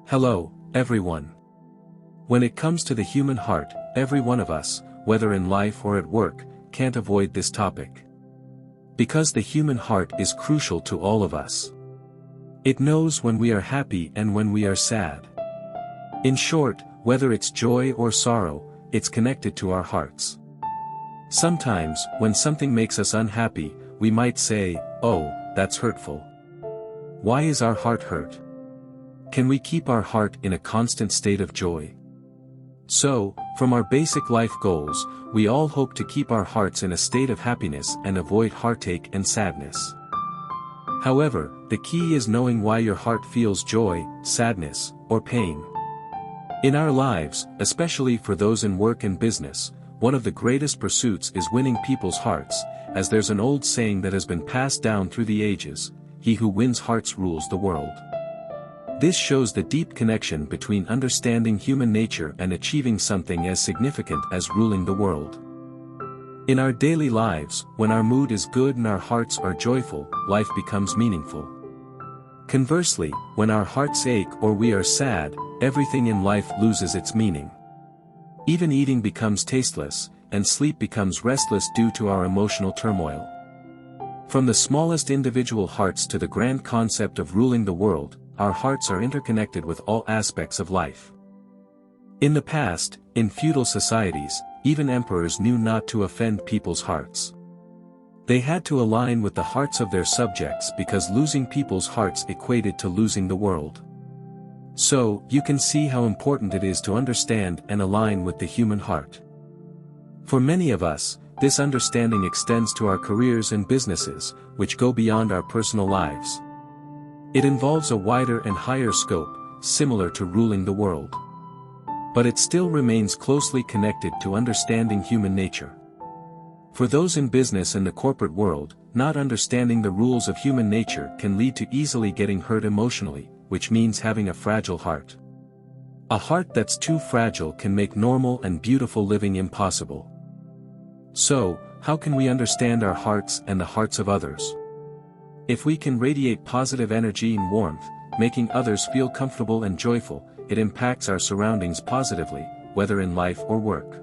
Hello, everyone. When it comes to the human heart, every one of us, whether in life or at work, can't avoid this topic. Because the human heart is crucial to all of us. It knows when we are happy and when we are sad. In short, whether it's joy or sorrow, it's connected to our hearts. Sometimes, when something makes us unhappy, we might say, "Oh, that's hurtful." Why is our heart hurt? Can we keep our heart in a constant state of joy? So, from our basic life goals, we all hope to keep our hearts in a state of happiness and avoid heartache and sadness. However, the key is knowing why your heart feels joy, sadness, or pain. In our lives, especially for those in work and business, one of the greatest pursuits is winning people's hearts, as there's an old saying that has been passed down through the ages: he who wins hearts rules the world. This shows the deep connection between understanding human nature and achieving something as significant as ruling the world. In our daily lives, when our mood is good and our hearts are joyful, life becomes meaningful. Conversely, when our hearts ache or we are sad, everything in life loses its meaning. Even eating becomes tasteless, and sleep becomes restless due to our emotional turmoil. From the smallest individual hearts to the grand concept of ruling the world, our hearts are interconnected with all aspects of life. In the past, in feudal societies, even emperors knew not to offend people's hearts. They had to align with the hearts of their subjects because losing people's hearts equated to losing the world. So, you can see how important it is to understand and align with the human heart. For many of us, this understanding extends to our careers and businesses, which go beyond our personal lives. It involves a wider and higher scope, similar to ruling the world. But it still remains closely connected to understanding human nature. For those in business and the corporate world, not understanding the rules of human nature can lead to easily getting hurt emotionally, which means having a fragile heart. A heart that's too fragile can make normal and beautiful living impossible. So, how can we understand our hearts and the hearts of others? If we can radiate positive energy and warmth, making others feel comfortable and joyful, it impacts our surroundings positively, whether in life or work.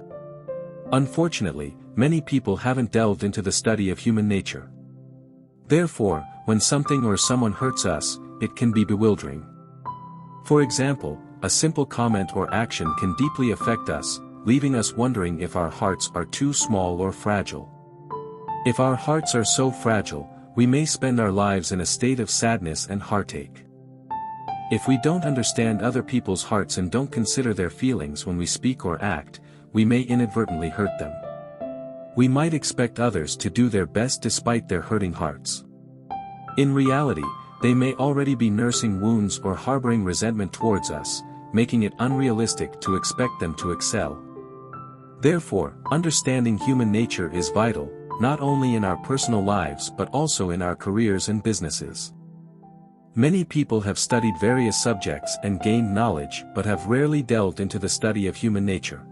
Unfortunately, many people haven't delved into the study of human nature. Therefore, when something or someone hurts us, it can be bewildering. For example, a simple comment or action can deeply affect us, leaving us wondering if our hearts are too small or fragile. If our hearts are so fragile, we may spend our lives in a state of sadness and heartache. If we don't understand other people's hearts and don't consider their feelings when we speak or act, we may inadvertently hurt them. We might expect others to do their best despite their hurting hearts. In reality, they may already be nursing wounds or harboring resentment towards us, making it unrealistic to expect them to excel. Therefore, understanding human nature is vital, not only in our personal lives but also in our careers and businesses. Many people have studied various subjects and gained knowledge but have rarely delved into the study of human nature.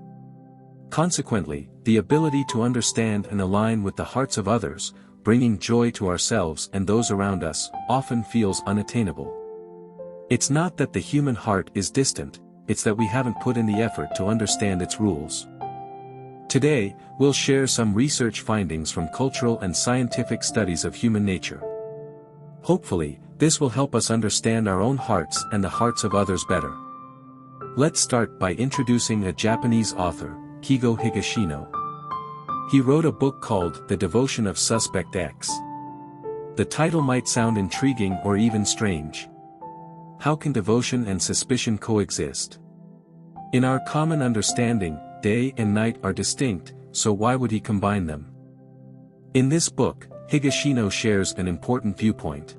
Consequently, the ability to understand and align with the hearts of others, bringing joy to ourselves and those around us, often feels unattainable. It's not that the human heart is distant, it's that we haven't put in the effort to understand its rules. Today, we'll share some research findings from cultural and scientific studies of human nature. Hopefully, this will help us understand our own hearts and the hearts of others better. Let's start by introducing a Japanese author, Keigo Higashino. He wrote a book called The Devotion of Suspect X. The title might sound intriguing or even strange. How can devotion and suspicion coexist? In our common understanding, day and night are distinct, so why would he combine them? In this book, Higashino shares an important viewpoint.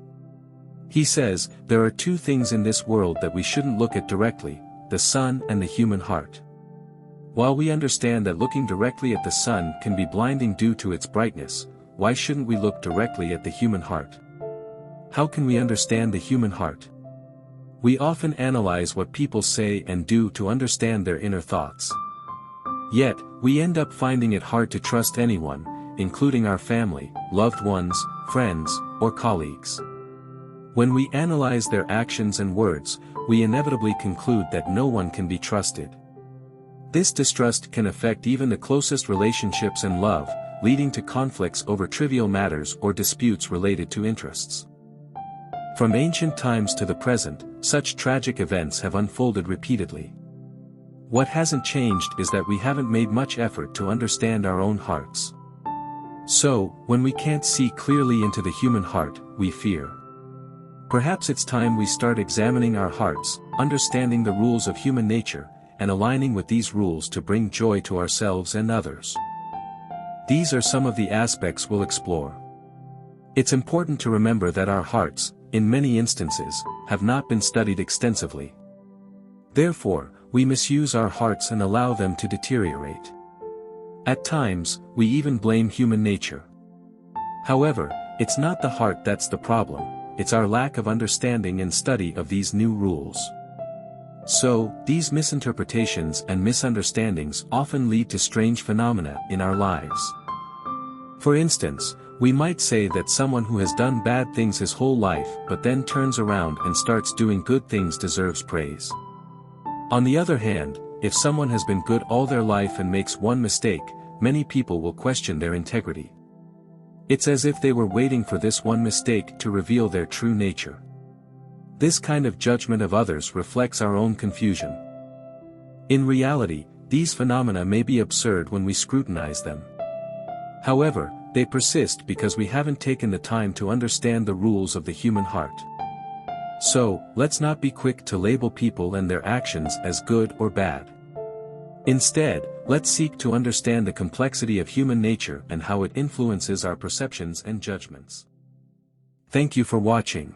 He says, there are two things in this world that we shouldn't look at directly, the sun and the human heart. While we understand that looking directly at the sun can be blinding due to its brightness, why shouldn't we look directly at the human heart? How can we understand the human heart? We often analyze what people say and do to understand their inner thoughts. Yet, we end up finding it hard to trust anyone, including our family, loved ones, friends, or colleagues. When we analyze their actions and words, we inevitably conclude that no one can be trusted. This distrust can affect even the closest relationships and love, leading to conflicts over trivial matters or disputes related to interests. From ancient times to the present, such tragic events have unfolded repeatedly. What hasn't changed is that we haven't made much effort to understand our own hearts. So, when we can't see clearly into the human heart, we fear. Perhaps it's time we start examining our hearts, understanding the rules of human nature, and aligning with these rules to bring joy to ourselves and others. These are some of the aspects we'll explore. It's important to remember that our hearts, in many instances, have not been studied extensively. Therefore, we misuse our hearts and allow them to deteriorate. At times, we even blame human nature. However, it's not the heart that's the problem, it's our lack of understanding and study of these new rules. So, these misinterpretations and misunderstandings often lead to strange phenomena in our lives. For instance, we might say that someone who has done bad things his whole life but then turns around and starts doing good things deserves praise. On the other hand, if someone has been good all their life and makes one mistake, many people will question their integrity. It's as if they were waiting for this one mistake to reveal their true nature. This kind of judgment of others reflects our own confusion. In reality, these phenomena may be absurd when we scrutinize them. However, they persist because we haven't taken the time to understand the rules of the human heart. So, let's not be quick to label people and their actions as good or bad. Instead, let's seek to understand the complexity of human nature and how it influences our perceptions and judgments. Thank you for watching.